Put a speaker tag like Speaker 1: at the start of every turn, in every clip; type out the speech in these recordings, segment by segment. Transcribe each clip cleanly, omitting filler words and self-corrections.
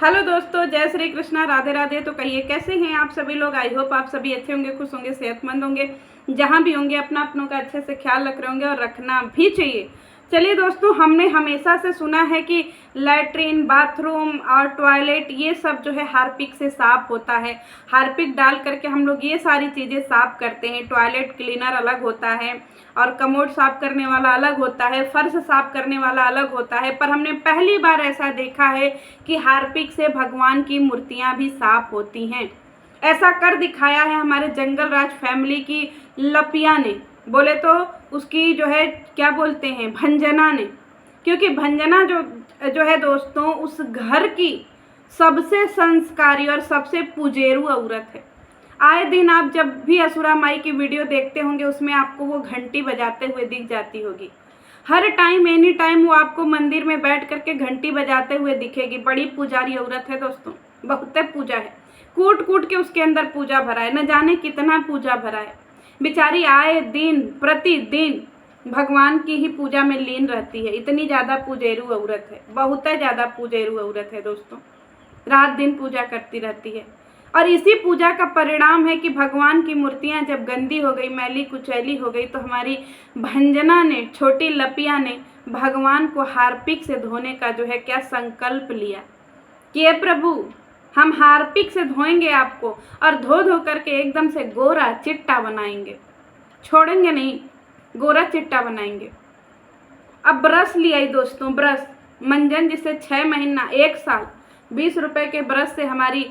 Speaker 1: Hello दोस्तों, जय श्री कृष्णा, राधे राधे। तो कहिए कैसे हैं आप सभी लोग। आई होप आप सभी अच्छे होंगे, खुश होंगे, सेहतमंद होंगे। जहाँ भी होंगे अपना अपनों का अच्छे से ख्याल रख रहे होंगे और रखना भी चाहिए। चलिए दोस्तों, हमने हमेशा से सुना है कि लैट्रिन, बाथरूम और टॉयलेट ये सब जो है हार्पिक से साफ होता है। हार्पिक डाल करके हम लोग ये सारी चीज़ें साफ करते हैं। टॉयलेट क्लीनर अलग होता है और कमोड साफ करने वाला अलग होता है, फर्श साफ करने वाला अलग होता है। पर हमने पहली बार ऐसा देखा है कि हार्पिक से भगवान की मूर्तियां भी साफ होती हैं। ऐसा कर दिखाया है हमारे जंगल राज फैमिली की लपिया ने, बोले तो उसकी जो है क्या बोलते हैं, भंजना ने। क्योंकि भंजना जो है दोस्तों, उस घर की सबसे संस्कारी और सबसे पुजेरू औरत है। आए दिन आप जब भी असुरा माई की वीडियो देखते होंगे, उसमें आपको वो घंटी बजाते हुए दिख जाती होगी। हर टाइम एनी टाइम वो आपको मंदिर में बैठ करके घंटी बजाते हुए दिखेगी। बड़ी पुजारी औरत है दोस्तों, बहुत पूजा है। कूट कूट के उसके अंदर पूजा भरा है, न जाने कितना पूजा भरा है। बेचारी आए दिन प्रतिदिन भगवान की ही पूजा में लीन रहती है। इतनी ज़्यादा पुजेरू औरत है, बहुत ज़्यादा पुजेरू औरत है दोस्तों। रात दिन पूजा करती रहती है। और इसी पूजा का परिणाम है कि भगवान की मूर्तियां जब गंदी हो गई, मैली कुचैली हो गई, तो हमारी भंजना ने, छोटी लपिया ने भगवान को हार्पिक से धोने का जो है क्या संकल्प लिया कि हे प्रभु, हम हार्पिक से धोएंगे आपको और धो धो करके एकदम से गोरा चिट्टा बनाएंगे, छोड़ेंगे नहीं, गोरा चिट्टा बनाएंगे। अब ब्रश लिया दोस्तों, ब्रश मंजन, जिससे 6 महीना 1 साल 20 रुपए के ब्रश से हमारी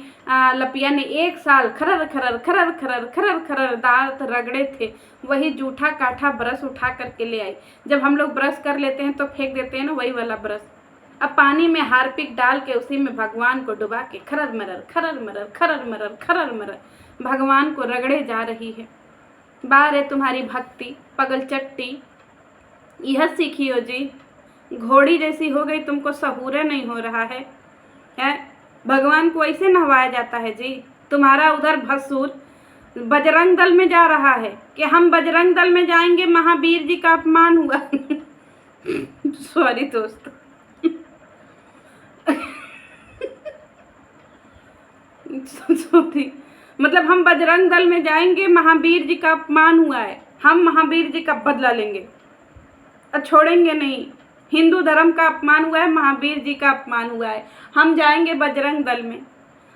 Speaker 1: लपिया ने 1 साल खरर खरर खरर खरर खरर खरर दांत रगड़े थे। वही जूठा काठा ब्रश उठा करके ले आई। जब हम लोग ब्रश कर लेते हैं तो फेंक देते हैं ना, वही वाला ब्रश अब पानी में हार्पिक डाल के उसी में भगवान को डुबा के खरर मरर खरर मरर खरर मरर खरर मरर भगवान को रगड़े जा रही है। बार है तुम्हारी भक्ति पगल चट्टी, यह सीखी हो जी। घोड़ी जैसी हो गई, तुमको सहूरे नहीं हो रहा है। भगवान को ऐसे नहवाया जाता है जी। तुम्हारा उधर भसूर बजरंग दल में जा रहा है कि हम बजरंग दल में जाएंगे, महावीर जी का अपमान हुआ। सॉरी दोस्तों। मतलब हम बजरंग दल में जाएंगे, महावीर जी का अपमान हुआ है, हम महावीर जी का बदला लेंगे और छोड़ेंगे नहीं। हिंदू धर्म का अपमान हुआ है, महावीर जी का अपमान हुआ है, हम जाएंगे बजरंग दल में।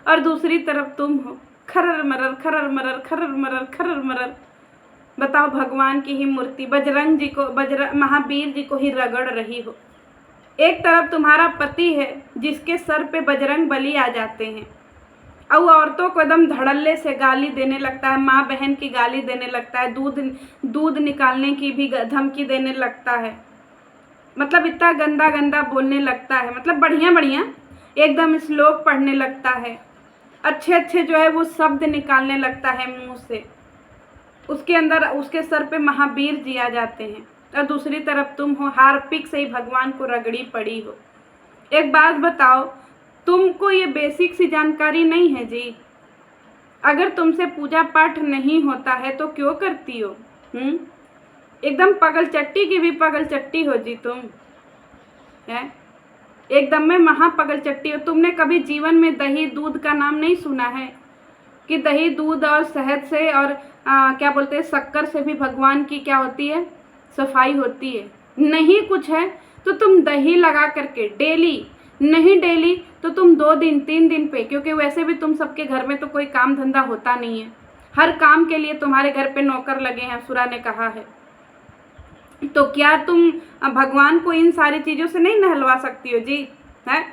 Speaker 1: और दूसरी तरफ तुम हो खरर मरर खरर मरर खरर मरर खरर मरर। बताओ, भगवान की ही मूर्ति बजरंग जी को, महावीर जी को ही रगड़ रही हो। एक तरफ तुम्हारा पति है जिसके सर पे बजरंग बली आ जाते हैं और औरतों को एकदम धड़ल्ले से गाली देने लगता है, माँ बहन की गाली देने लगता है, दूध निकालने की भी धमकी देने लगता है। मतलब इतना गंदा गंदा बोलने लगता है, मतलब बढ़िया बढ़िया एकदम श्लोक पढ़ने लगता है, अच्छे अच्छे जो है वो शब्द निकालने लगता है मुंह से। उसके अंदर उसके सर पे महावीर जी आ जाते हैं और दूसरी तरफ तुम हो हार्पिक से ही भगवान को रगड़ी पड़ी हो। एक बात बताओ, तुमको ये बेसिक सी जानकारी नहीं है जी? अगर तुमसे पूजा पाठ नहीं होता है तो क्यों करती हो? एकदम पगल चट्टी की भी पगल चट्टी हो जी तुम, है एकदम में महापगल चट्टी हो। तुमने कभी जीवन में दही दूध का नाम नहीं सुना है कि दही दूध और शहद से और क्या बोलते हैं, शक्कर से भी भगवान की क्या होती है, सफाई होती है? नहीं कुछ है तो तुम दही लगा करके डेली, नहीं डेली तो तुम 2 दिन 3 दिन पे, क्योंकि वैसे भी तुम सबके घर में तो कोई काम धंधा होता नहीं है, हर काम के लिए तुम्हारे घर पे नौकर लगे हैं, असुरा ने कहा है। तो क्या तुम भगवान को इन सारी चीज़ों से नहीं नहलवा सकती हो जी? है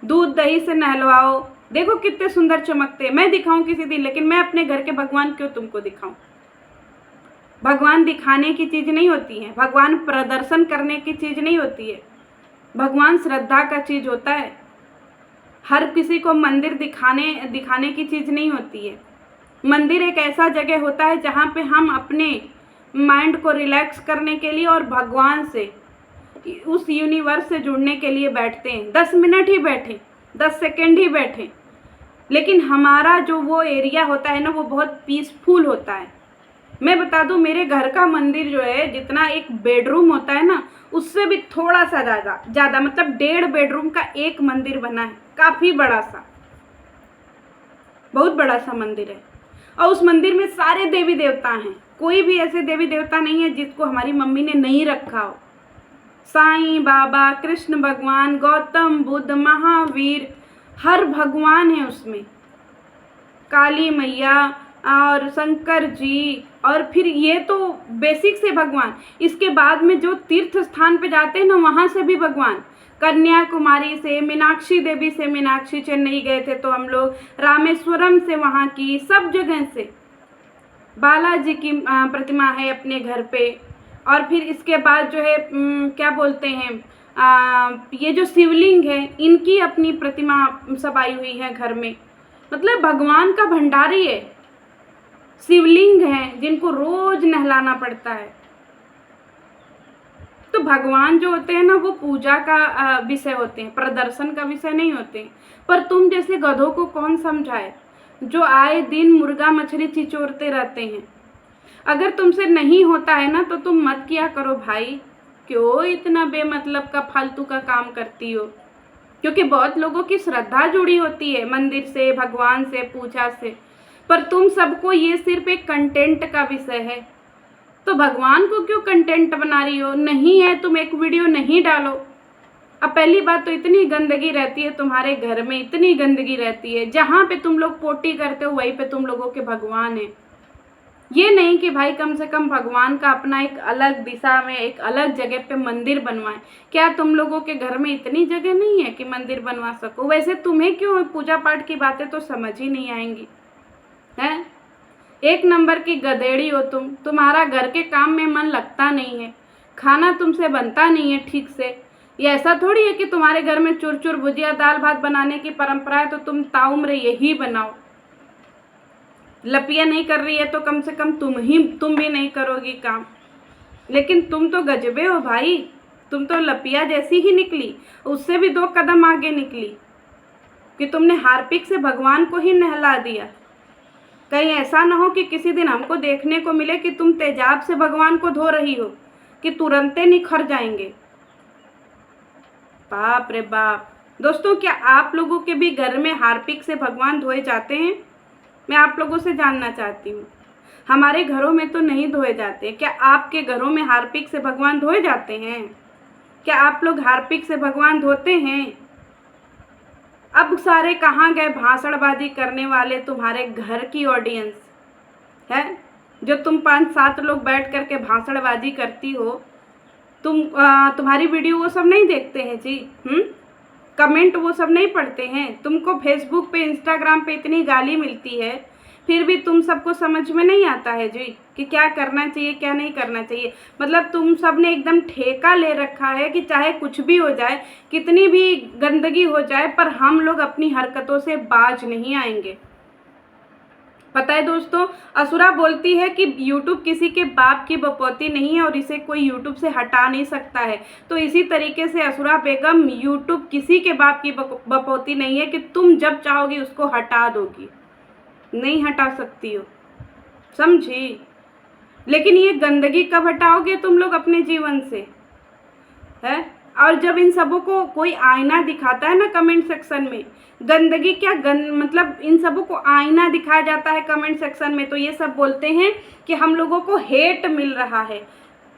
Speaker 1: दूध दही से नहलवाओ, देखो कितने सुंदर चमकते हैं। मैं दिखाऊं किसी दिन, लेकिन मैं अपने घर के भगवान क्यों तुमको दिखाऊं? भगवान दिखाने की चीज़ नहीं होती है, भगवान प्रदर्शन करने की चीज़ नहीं होती है, भगवान श्रद्धा का चीज़ होता है। हर किसी को मंदिर दिखाने की चीज़ नहीं होती है। मंदिर एक ऐसा जगह होता है जहाँ पे हम अपने माइंड को रिलैक्स करने के लिए और भगवान से, उस यूनिवर्स से जुड़ने के लिए बैठते हैं। 10 मिनट ही बैठे, 10 सेकेंड ही बैठे, लेकिन हमारा जो वो एरिया होता है ना, वो बहुत पीसफुल होता है। मैं बता दूं, मेरे घर का मंदिर जो है, जितना एक बेडरूम होता है ना, उससे भी थोड़ा सा ज़्यादा मतलब 1.5 बेडरूम का एक मंदिर बना है, काफ़ी बड़ा सा, बहुत बड़ा सा मंदिर है। और उस मंदिर में सारे देवी देवता हैं, कोई भी ऐसे देवी देवता नहीं है जिसको हमारी मम्मी ने नहीं रखा हो। साईं बाबा, कृष्ण भगवान, गौतम बुद्ध, महावीर, हर भगवान है उसमें, काली मैया और शंकर जी, और फिर ये तो बेसिक से भगवान। इसके बाद में जो तीर्थ स्थान पे जाते हैं ना, वहाँ से भी भगवान, कन्याकुमारी से, मीनाक्षी देवी से, मीनाक्षी चेन्नई गए थे तो हम लोग, रामेश्वरम से, वहाँ की सब जगह से बालाजी की प्रतिमा है अपने घर पे। और फिर इसके बाद जो है क्या बोलते हैं, ये जो शिवलिंग है, इनकी अपनी प्रतिमा सब आई हुई है घर में। मतलब भगवान का भंडारी है। शिवलिंग हैं जिनको रोज नहलाना पड़ता है। तो भगवान जो होते हैं ना, वो पूजा का विषय होते हैं, प्रदर्शन का विषय नहीं होते हैं। पर तुम जैसे गधों को कौन समझाए, जो आए दिन मुर्गा मछली चिचोरते रहते हैं। अगर तुमसे नहीं होता है ना, तो तुम मत किया करो भाई। क्यों इतना बेमतलब का फालतू का काम करती हो? क्योंकि बहुत लोगों की श्रद्धा जुड़ी होती है मंदिर से, भगवान से, पूजा से। पर तुम सबको ये सिर्फ एक कंटेंट का विषय है, तो भगवान को क्यों कंटेंट बना रही हो? नहीं है, तुम एक वीडियो नहीं डालो। अब पहली बात तो इतनी गंदगी रहती है तुम्हारे घर में, इतनी गंदगी रहती है, जहाँ पे तुम लोग पोटी करते हो वहीं पे तुम लोगों के भगवान है। ये नहीं कि भाई कम से कम भगवान का अपना एक अलग दिशा में, एक अलग जगह पे मंदिर बनवाएं। क्या तुम लोगों के घर में इतनी जगह नहीं है कि मंदिर बनवा सको? वैसे तुम्हें क्यों पूजा पाठ की बातें तो समझ ही नहीं आएंगी, हैं? एक नंबर की गधेड़ी हो तुम। तुम्हारा घर के काम में मन लगता नहीं है, खाना तुमसे बनता नहीं है ठीक से। ये ऐसा थोड़ी है कि तुम्हारे घर में चूर चूर भुजिया दाल भात बनाने की परंपरा है तो तुम ताउम्र यही बनाओ। लपिया नहीं कर रही है तो कम से कम तुम भी नहीं करोगी काम। लेकिन तुम तो गजबे हो भाई, तुम तो लपिया जैसी ही निकली, उससे भी 2 कदम आगे निकली कि तुमने हार्पिक से भगवान को ही नहला दिया। कहीं ऐसा ना हो कि किसी दिन हमको देखने को मिले कि तुम तेजाब से भगवान को धो रही हो, कि तुरंते निखर जाएंगे। बाप रे बाप। दोस्तों, क्या आप लोगों के भी घर में हार्पिक से भगवान धोए जाते हैं? मैं आप लोगों से जानना चाहती हूँ। हमारे घरों में तो नहीं धोए जाते। क्या आपके घरों में हार्पिक से भगवान धोए जाते हैं? क्या आप लोग हार्पिक से भगवान धोते हैं? अब सारे कहाँ गए भाषणबाजी करने वाले तुम्हारे घर की ऑडियंस है, जो तुम 5-7 लोग बैठ करके भाषणबाजी करती हो? तुम्हारी वीडियो वो सब नहीं देखते हैं जी? कमेंट वो सब नहीं पढ़ते हैं? तुमको फेसबुक पे, इंस्टाग्राम पे इतनी गाली मिलती है, फिर भी तुम सबको समझ में नहीं आता है जी कि क्या करना चाहिए, क्या नहीं करना चाहिए। मतलब तुम सब ने एकदम ठेका ले रखा है कि चाहे कुछ भी हो जाए, कितनी भी गंदगी हो जाए, पर हम लोग अपनी हरकतों से बाज नहीं आएंगे। पता है दोस्तों, असुरा बोलती है कि YouTube किसी के बाप की बपौती नहीं है और इसे कोई YouTube से हटा नहीं सकता है। तो इसी तरीके से असुरा बेगम, YouTube किसी के बाप की बपौती नहीं है कि तुम जब चाहोगी उसको हटा दोगी। नहीं हटा सकती हो, समझी? लेकिन ये गंदगी कब हटाओगे तुम लोग अपने जीवन से, है? और जब इन सबों को कोई आईना दिखाता है ना कमेंट सेक्शन में, गंदगी क्या मतलब इन सबों को आईना दिखाया जाता है कमेंट सेक्शन में, तो ये सब बोलते हैं कि हम लोगों को हेट मिल रहा है।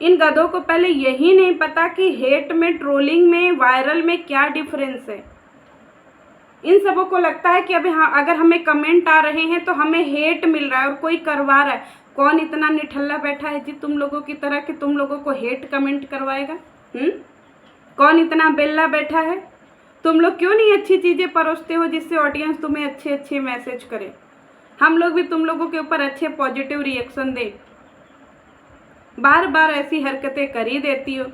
Speaker 1: इन गधों को पहले यही नहीं पता कि हेट में, ट्रोलिंग में, वायरल में क्या डिफरेंस है। इन सबों को लगता है कि अभी अगर हमें कमेंट आ रहे हैं तो हमें हेट मिल रहा है और कोई करवा रहा है। कौन इतना निठल्ला बैठा है जी तुम लोगों की तरह कि तुम लोगों को हेट कमेंट करवाएगा? कौन इतना बेल्ला बैठा है? तुम लोग क्यों नहीं अच्छी चीज़ें परोसते हो जिससे ऑडियंस तुम्हें अच्छे अच्छे मैसेज करे? हम लोग भी तुम लोगों के ऊपर अच्छे पॉजिटिव रिएक्शन दें। बार बार ऐसी हरकतें कर ही देती हो।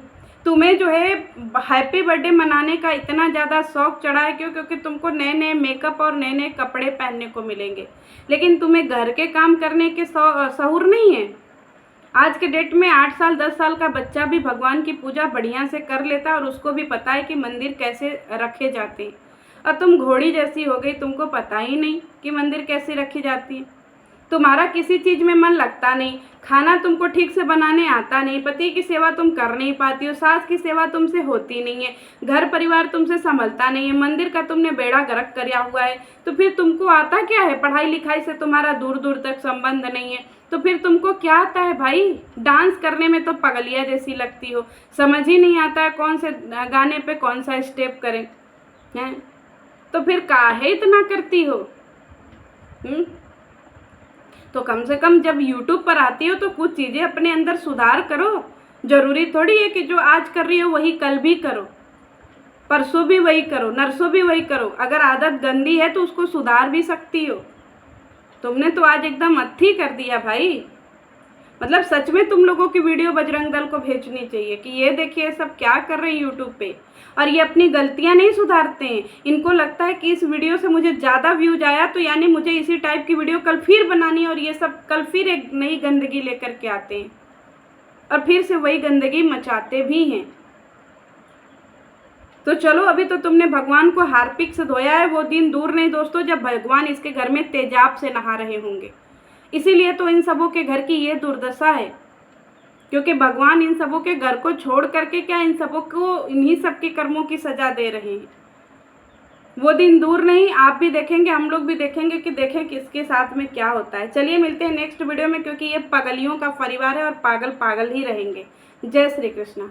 Speaker 1: तुम्हें जो है हैप्पी बर्थडे मनाने का इतना ज़्यादा शौक चढ़ा है क्यों? क्योंकि तुमको नए नए मेकअप और नए नए कपड़े पहनने को मिलेंगे, लेकिन तुम्हें घर के काम करने के सहूर नहीं है। आज के डेट में 8 साल 10 साल का बच्चा भी भगवान की पूजा बढ़िया से कर लेता है और उसको भी पता है कि मंदिर कैसे रखे जाते हैं। और तुम घोड़ी जैसी हो गई, तुमको पता ही नहीं कि मंदिर कैसे रखी जाती है। तुम्हारा किसी चीज़ में मन लगता नहीं, खाना तुमको ठीक से बनाने आता नहीं, पति की सेवा तुम कर नहीं पाती हो, सास की सेवा तुमसे होती नहीं है, घर परिवार तुमसे संभलता नहीं है, मंदिर का तुमने बेड़ा गर्क किया हुआ है, तो फिर तुमको आता क्या है? पढ़ाई लिखाई से तुम्हारा दूर दूर तक संबंध नहीं है, तो फिर तुमको क्या आता है भाई? डांस करने में तो पगलिया जैसी लगती हो, समझ ही नहीं आता है कौन से गाने पे कौन सा स्टेप करें हैं? तो फिर काहे इतना करती हो? तो कम से कम जब YouTube पर आती हो तो कुछ चीज़ें अपने अंदर सुधार करो। जरूरी थोड़ी है कि जो आज कर रही हो वही कल भी करो, परसों भी वही करो, नरसों भी वही करो। अगर आदत गंदी है तो उसको सुधार भी सकती हो। तुमने तो आज एकदम अथी कर दिया भाई। मतलब सच में तुम लोगों की वीडियो बजरंग दल को भेजनी चाहिए कि ये देखिए सब क्या कर रहे हैं यूट्यूब पे, और ये अपनी गलतियां नहीं सुधारते हैं। इनको लगता है कि इस वीडियो से मुझे ज़्यादा व्यूज आया तो यानी मुझे इसी टाइप की वीडियो कल फिर बनानी है, और ये सब कल फिर एक नई गंदगी लेकर के आते हैं और फिर से वही गंदगी मचाते भी हैं। तो चलो, अभी तो तुमने भगवान को हार्पिक से धोया है, वो दिन दूर नहीं दोस्तों जब भगवान इसके घर में तेजाब से नहा रहे होंगे। इसीलिए तो इन सबों के घर की ये दुर्दशा है, क्योंकि भगवान इन सबों के घर को छोड़ करके क्या इन सबों को इन्हीं सब के कर्मों की सजा दे रहे हैं। वो दिन दूर नहीं, आप भी देखेंगे, हम लोग भी देखेंगे कि देखें किसके साथ में क्या होता है। चलिए मिलते हैं नेक्स्ट वीडियो में, क्योंकि ये पगलियों का परिवार है और पागल पागल ही रहेंगे। जय श्री कृष्णा।